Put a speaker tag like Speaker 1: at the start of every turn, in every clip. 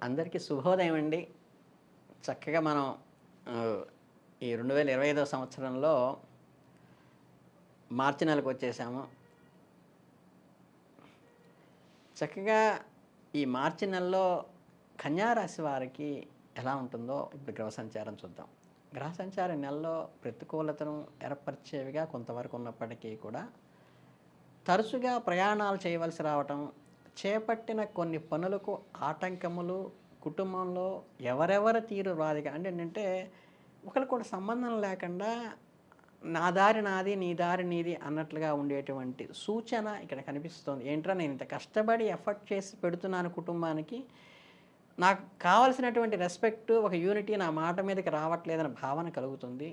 Speaker 1: అందరికీ శుభోదయం అండి. చక్కగా మనం ఈ 2025 సంవత్సరంలో మార్చి నెలకొచ్చేసాము. చక్కగా ఈ మార్చి నెలలో కన్యా రాశి వారికి ఎలా ఉంటుందో ఇప్పుడు గ్రహ సంచారం చూద్దాం. గ్రహ సంచారం నెలలో ప్రతికూలతను ఏర్పరిచేవిగా కొంతవరకు ఉన్నప్పటికీ కూడా తరచుగా ప్రయాణాలు చేయవలసి రావటం, చేపట్టిన కొన్ని పనులకు ఆటంకములు, కుటుంబంలో ఎవరెవరి తీరు వారిగా అంటే ఏంటంటే ఒకళ్ళకొకటి సంబంధం లేకుండా నా దారి నాది, నీ దారి నీది అన్నట్లుగా ఉండేటువంటి సూచన ఇక్కడ కనిపిస్తోంది. ఏంట్రా నేను ఇంత కష్టపడి ఎఫర్ట్ చేసి పెడుతున్నాను కుటుంబానికి, నాకు కావాల్సినటువంటి రెస్పెక్ట్, ఒక యూనిటీ నా మాట మీదకి రావట్లేదన్న భావన కలుగుతుంది.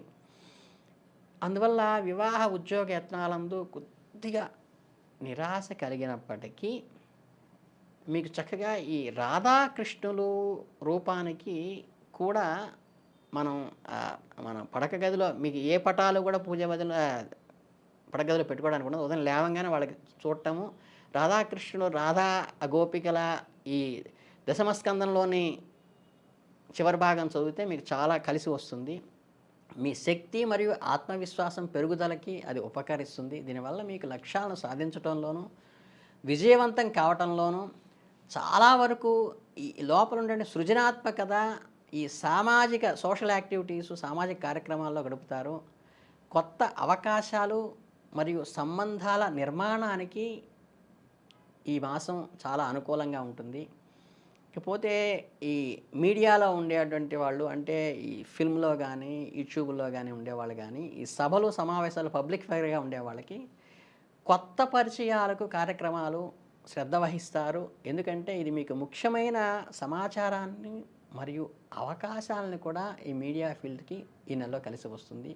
Speaker 1: అందువల్ల వివాహ ఉద్యోగ యత్నాలందు కొద్దిగా నిరాశ కలిగినప్పటికీ మీకు చక్కగా ఈ రాధాకృష్ణులు రూపానికి కూడా మనం మన పడక గదిలో మీకు ఏ పటాలు కూడా పూజ గదిలో పడక గదిలో పెట్టుకోవడానికి ఉండదు. ఉదయం లేవంగానే వాళ్ళకి చూడటము, రాధాకృష్ణుడు రాధా గోపికల ఈ దశమస్కందంలోని చివరి భాగం చదివితే మీకు చాలా కలిసి వస్తుంది. మీ శక్తి మరియు ఆత్మవిశ్వాసం పెరుగుదలకి అది ఉపకరిస్తుంది. దీనివల్ల మీకు లక్ష్యాలను సాధించడంలోనూ, విజయవంతం కావటంలోనూ చాలా వరకు ఈ లోపల ఉండే సృజనాత్మకత, ఈ సామాజిక సోషల్ యాక్టివిటీస్, సామాజిక కార్యక్రమాల్లో గడుపుతారు. కొత్త అవకాశాలు మరియు సంబంధాల నిర్మాణానికి ఈ మాసం చాలా అనుకూలంగా ఉంటుంది. ఇకపోతే ఈ మీడియాలో ఉండేటువంటి వాళ్ళు అంటే ఈ ఫిల్మ్‌లో గానీ, యూట్యూబ్‌లో గానీ ఉండేవాళ్ళు గానీ, ఈ సభలు, సమావేశాలు పబ్లిక్ ఫిగర్‌గా ఉండేవాళ్ళకి కొత్త పరిచయాలకు కార్యక్రమాలు శ్రద్ధ వహిస్తారు. ఎందుకంటే ఇది మీకు ముఖ్యమైన సమాచారాన్ని మరియు అవకాశాలను కూడా ఈ మీడియా ఫీల్డ్‌కి ఈ నెలలో కలిసి వస్తుంది.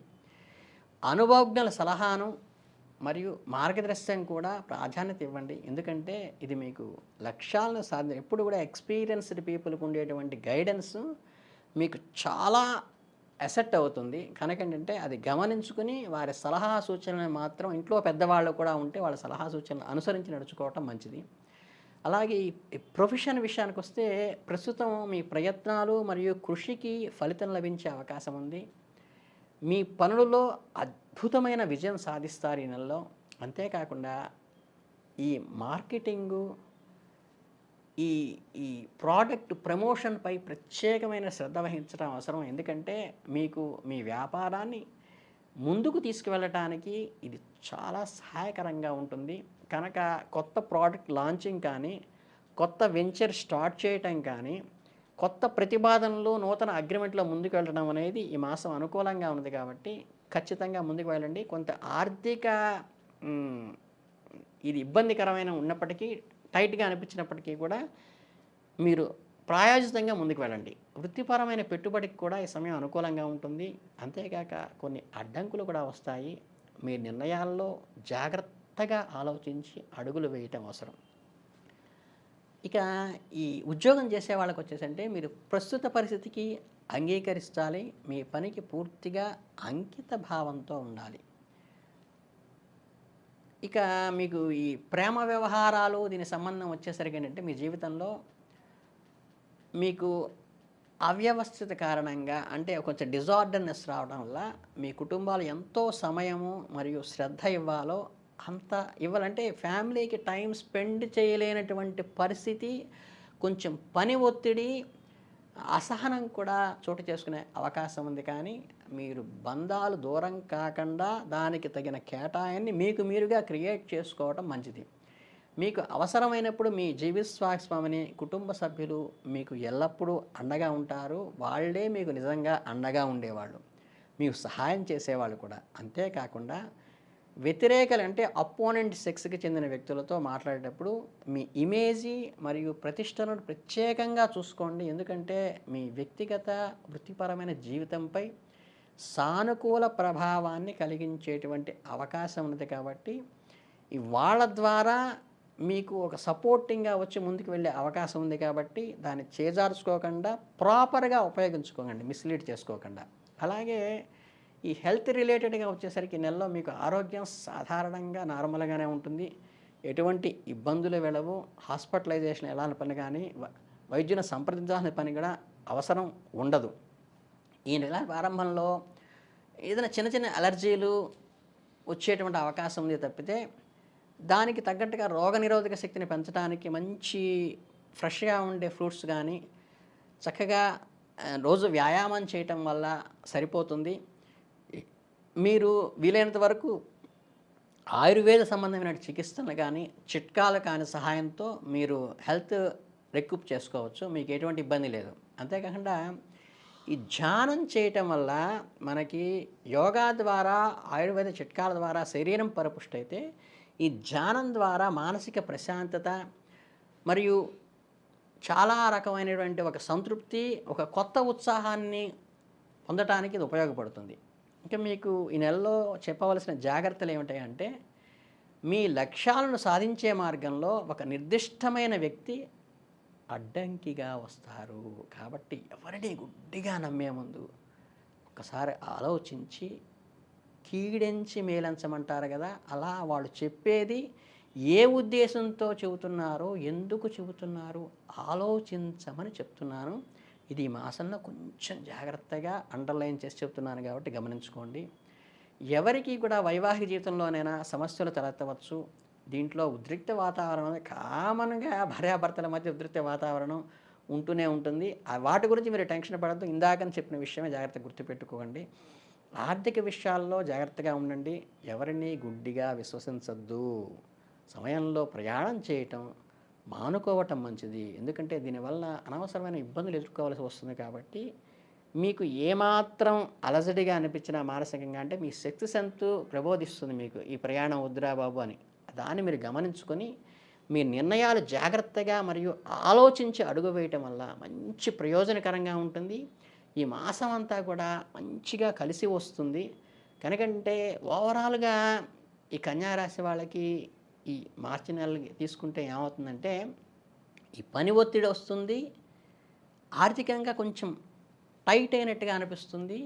Speaker 1: అనుభవజ్ఞుల సలహాను మరియు మార్గదర్శనం కూడా ప్రాధాన్యత ఇవ్వండి. ఎందుకంటే ఇది మీకు లక్ష్యాలను ఎప్పుడు కూడా ఎక్స్‌పీరియన్స్‌డ్ పీపుల్‌కి ఉండేటువంటి గైడెన్స్ మీకు చాలా అసెట్ అవుతుంది. కనుక ఏంటంటే అది గమనించుకుని వారి సలహా సూచనలను మాత్రం ఇంట్లో పెద్దవాళ్ళు కూడా ఉంటే వాళ్ళ సలహా సూచనలు అనుసరించి నడుచుకోవటం మంచిది. అలాగే ఈ ప్రొఫెషన్ విషయానికొస్తే ప్రస్తుతం మీ ప్రయత్నాలు మరియు కృషికి ఫలితం లభించే అవకాశం ఉంది. మీ పనులలో అద్భుతమైన విజయం సాధిస్తారు ఈ నెలలో. అంతేకాకుండా ఈ మార్కెటింగు, ఈ ఈ ప్రోడక్ట్ ప్రమోషన్‌పై ప్రత్యేకమైన శ్రద్ధ వహించడం అవసరం. ఎందుకంటే మీకు మీ వ్యాపారాన్ని ముందుకు తీసుకువెళ్ళటానికి ఇది చాలా సహాయకరంగా ఉంటుంది. కనుక కొత్త ప్రోడక్ట్ లాంచింగ్ కానీ, కొత్త వెంచర్ స్టార్ట్ చేయటం కానీ, కొత్త ప్రతిపాదనలు, నూతన అగ్రిమెంట్‌లో ముందుకు వెళ్ళడం అనేది ఈ మాసం అనుకూలంగా ఉంది కాబట్టి ఖచ్చితంగా ముందుకు వెళ్ళండి. కొంత ఆర్థిక హ్మ్, ఇది ఇబ్బందికరమైన ఉన్నప్పటికీ, టైట్‌గా అనిపించినప్పటికీ కూడా మీరు ప్రాయోజితంగా ముందుకు వెళ్ళండి. వృత్తిపరమైన పెట్టుబడికి కూడా ఈ సమయం అనుకూలంగా ఉంటుంది. అంతేకాక కొన్ని అడ్డంకులు కూడా వస్తాయి. మీ నిర్ణయాల్లో జాగ్రత్తగా ఆలోచించి అడుగులు వేయటం అవసరం. ఇక ఈ ఉద్యోగం చేసే వాళ్ళకొచ్చేసంటే మీరు ప్రస్తుత పరిస్థితికి అంగీకరించాలి. మీ పనికి పూర్తిగా అంకిత భావంతో ఉండాలి. ఇక మీకు ఈ ప్రేమ వ్యవహారాలు దీని సంబంధం వచ్చేసరికి ఏంటంటే మీ జీవితంలో మీకు అవ్యవస్థిత కారణంగా అంటే కొంచెం డిజార్డర్‌నెస్ రావడం వల్ల మీ కుటుంబాలు ఎంతో సమయము మరియు శ్రద్ధ ఇవ్వాలో అంత ఇవ్వాలంటే ఫ్యామిలీకి టైం స్పెండ్ చేయలేనటువంటి పరిస్థితి, కొంచెం పని ఒత్తిడి, అసహనం కూడా చోటు చేసుకునే అవకాశం ఉంది. కానీ మీరు బంధాలు దూరం కాకుండా దానికి తగిన కేటాయాన్ని మీకు మీరుగా క్రియేట్ చేసుకోవడం మంచిది. మీకు అవసరమైనప్పుడు మీ జీవిస్వాస్వామిని కుటుంబ సభ్యులు మీకు ఎల్లప్పుడూ అండగా ఉంటారు. వాళ్ళే మీకు నిజంగా అండగా ఉండేవాళ్ళు, మీకు సహాయం చేసేవాళ్ళు కూడా. అంతేకాకుండా వ్యతిరేకలు అంటే అపోనెంట్ సెక్స్‌కి చెందిన వ్యక్తులతో మాట్లాడేటప్పుడు మీ ఇమేజీ మరియు ప్రతిష్టను ప్రత్యేకంగా చూసుకోండి. ఎందుకంటే మీ వ్యక్తిగత, వృత్తిపరమైన జీవితంపై సానుకూల ప్రభావాన్ని కలిగించేటువంటి అవకాశం ఉన్నది కాబట్టి వాళ్ళ ద్వారా మీకు ఒక సపోర్టింగ్‌గా వచ్చి ముందుకు వెళ్ళే అవకాశం ఉంది కాబట్టి దాన్ని చేజార్చుకోకుండా ప్రాపర్‌గా ఉపయోగించుకోకండి, మిస్‌లీడ్ చేసుకోకుండా. అలాగే ఈ హెల్త్ రిలేటెడ్‌గా వచ్చేసరికి ఈ నెలలో మీకు ఆరోగ్యం సాధారణంగా నార్మల్‌గానే ఉంటుంది. ఎటువంటి ఇబ్బందులు వెళ్ళవు. హాస్పిటలైజేషన్ ఎలాంటి పని కానీ వైద్యుని సంప్రదించాల్సిన పని కూడా అవసరం ఉండదు. ఈ నెల ప్రారంభంలో ఏదైనా చిన్న చిన్న అలర్జీలు వచ్చేటువంటి అవకాశం ఉంది తప్పితే, దానికి తగ్గట్టుగా రోగనిరోధక శక్తిని పెంచడానికి మంచి ఫ్రెష్‌గా ఉండే ఫ్రూట్స్ గానీ, చక్కగా రోజు వ్యాయామం చేయటం వల్ల సరిపోతుంది. మీరు వీలైనంత వరకు ఆయుర్వేద సంబంధమైన చికిత్సలు కానీ, చిట్కాలు కానీ సహాయంతో మీరు హెల్త్ రికూప్ చేసుకోవచ్చు. మీకు ఎటువంటి ఇబ్బంది లేదు. అంతేకాకుండా ఈ ధ్యానం చేయటం వల్ల మనకి యోగా ద్వారా, ఆయుర్వేద చిట్కాల ద్వారా శరీరం పరిపుష్టైతే, ఈ ధ్యానం ద్వారా మానసిక ప్రశాంతత మరియు చాలా రకమైనటువంటి ఒక సంతృప్తి, ఒక కొత్త ఉత్సాహాన్ని పొందటానికి ఇది ఉపయోగపడుతుంది. ఇంకా మీకు ఈ నెలలో చెప్పవలసిన జాగ్రత్తలు ఏమిటాయంటే, మీ లక్ష్యాలను సాధించే మార్గంలో ఒక నిర్దిష్టమైన వ్యక్తి అడ్డంకిగా వస్తారు. కాబట్టి ఎవరిని గుడ్డిగా నమ్మే ముందు ఒకసారి ఆలోచించి కీడెంచి మేలంచమంటారు కదా, అలా వాళ్ళు చెప్పేది ఏ ఉద్దేశంతో చెబుతున్నారో, ఎందుకు చెబుతున్నారు ఆలోచించమని చెప్తున్నాను. ఇది ఈ మాసంలో కొంచెం జాగ్రత్తగా అండర్లైన్ చేసి చెప్తున్నాను కాబట్టి గమనించుకోండి. ఎవరికి కూడా వైవాహిక జీవితంలోనైనా సమస్యలు తలెత్తవచ్చు. దీంట్లో ఉద్రిక్త వాతావరణం కామన్‌గా భార్యాభర్తల మధ్య ఉద్రిక్త వాతావరణం ఉంటూనే ఉంటుంది. వాటి గురించి మీరు టెన్షన్ పడొద్దు. ఇందాకని చెప్పిన విషయమే జాగ్రత్తగా గుర్తుపెట్టుకోండి. ఆర్థిక విషయాల్లో జాగ్రత్తగా ఉండండి. ఎవరిని గుడ్డిగా విశ్వసించొద్దు. సమయంలో ప్రయాణం చేయటం మానుకోవటం మంచిది. ఎందుకంటే దీనివల్ల అనవసరమైన ఇబ్బందులు ఎదుర్కోవాల్సి వస్తుంది. కాబట్టి మీకు ఏమాత్రం అలజడిగా అనిపించినా మానసికంగా, అంటే మీ శక్తి సంతు ప్రబోధిస్తుంది మీకు ఈ ప్రయాణం వద్దురా బాబు అని. దాన్ని మీరు గమనించుకొని మీ నిర్ణయాలు జాగ్రత్తగా మరియు ఆలోచించి అడుగు వేయటం వల్ల మంచి ప్రయోజనకరంగా ఉంటుంది. ఈ మాసం అంతా కూడా మంచిగా కలిసి వస్తుంది. కనుకంటే ఓవరాల్‌గా ఈ కన్యా రాశి వాళ్ళకి ఈ మార్చి నెల తీసుకుంటే ఏమవుతుందంటే, ఈ పని ఒత్తిడి వస్తుంది. ఆర్థికంగా కొంచెం టైట్ అయినట్టుగా అనిపిస్తుంది.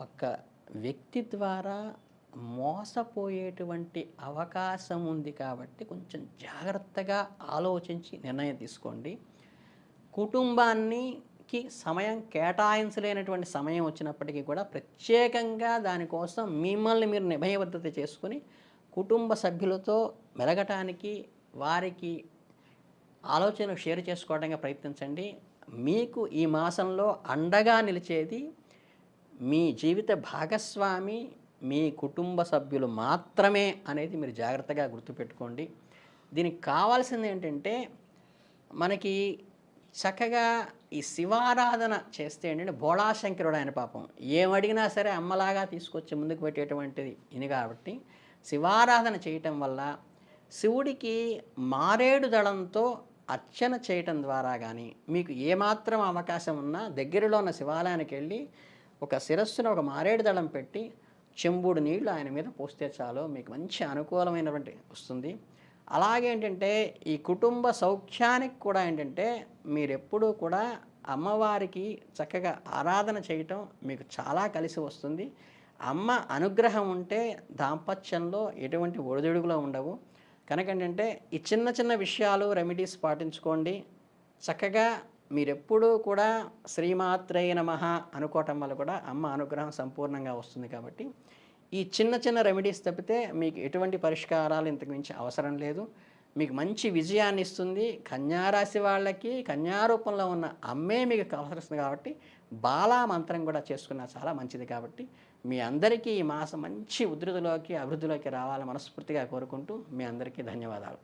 Speaker 1: ఒక వ్యక్తి ద్వారా మోసపోయేటువంటి అవకాశం ఉంది కాబట్టి కొంచెం జాగ్రత్తగా ఆలోచించి నిర్ణయం తీసుకోండి. కుటుంబానికి సమయం కేటాయించలేనటువంటి సమయం వచ్చినప్పటికీ కూడా ప్రత్యేకంగా దానికోసం మిమ్మల్ని మీరు నిబద్ధత చేసుకొని కుటుంబ సభ్యులతో మెలగటానికి, వారికి ఆలోచనలు షేర్ చేసుకోవడానికి ప్రయత్నించండి. మీకు ఈ మాసంలో అండగా నిలిచేది మీ జీవిత భాగస్వామి, మీ కుటుంబ సభ్యులు మాత్రమే అనేది మీరు జాగ్రత్తగా గుర్తుపెట్టుకోండి. దీనికి కావాల్సింది ఏంటంటే, మనకి చక్కగా ఈ శివారాధన చేస్తే ఏంటంటే, భోళాశంకరుడు ఆయన పాపం ఏమడిగినా సరే అమ్మలాగా తీసుకొచ్చి ముందుకు పెట్టేటువంటిది ఇది. కాబట్టి శివారాధన చేయటం వల్ల, శివుడికి మారేడు దళంతో అర్చన చేయటం ద్వారా కానీ, మీకు ఏమాత్రం అవకాశం ఉన్నా దగ్గరలో ఉన్న శివాలయానికి వెళ్ళి ఒక శిరస్సున ఒక మారేడు దళం పెట్టి చెంబుడు నీళ్లు ఆయన మీద పోస్తే చాలు, మీకు మంచి అనుకూలమైనటువంటి వస్తుంది. అలాగే ఏంటంటే, ఈ కుటుంబ సౌఖ్యానికి కూడా ఏంటంటే, మీరెప్పుడూ కూడా అమ్మవారికి చక్కగా ఆరాధన చేయటం మీకు చాలా కలిసి వస్తుంది. అమ్మ అనుగ్రహం ఉంటే దాంపత్యంలో ఎటువంటి ఒడిదుడుగులు ఉండవు. కనుకేంటంటే, ఈ చిన్న చిన్న విషయాలు రెమెడీస్ పాటించుకోండి. చక్కగా మీరెప్పుడూ కూడా శ్రీమాత్రే నమః అనుకోవటం వల్ల కూడా అమ్మ అనుగ్రహం సంపూర్ణంగా వస్తుంది. కాబట్టి ఈ చిన్న చిన్న రెమెడీస్ తప్పితే మీకు ఎటువంటి పరిష్కారాలు ఇంతకు మించి అవసరం లేదు. మీకు మంచి విజయాన్ని ఇస్తుంది. కన్యా రాశి వాళ్ళకి కన్యా రూపంలో ఉన్న అమ్మే మీకు అవసరిస్తుంది. కాబట్టి బాలా మంత్రం కూడా చేసుకున్నా చాలా మంచిది. కాబట్టి మీ అందరికీ ఈ మాసం మంచి ఉధృతిలోకి, అభివృద్ధిలోకి రావాలని మనస్ఫూర్తిగా కోరుకుంటూ మీ అందరికీ ధన్యవాదాలు.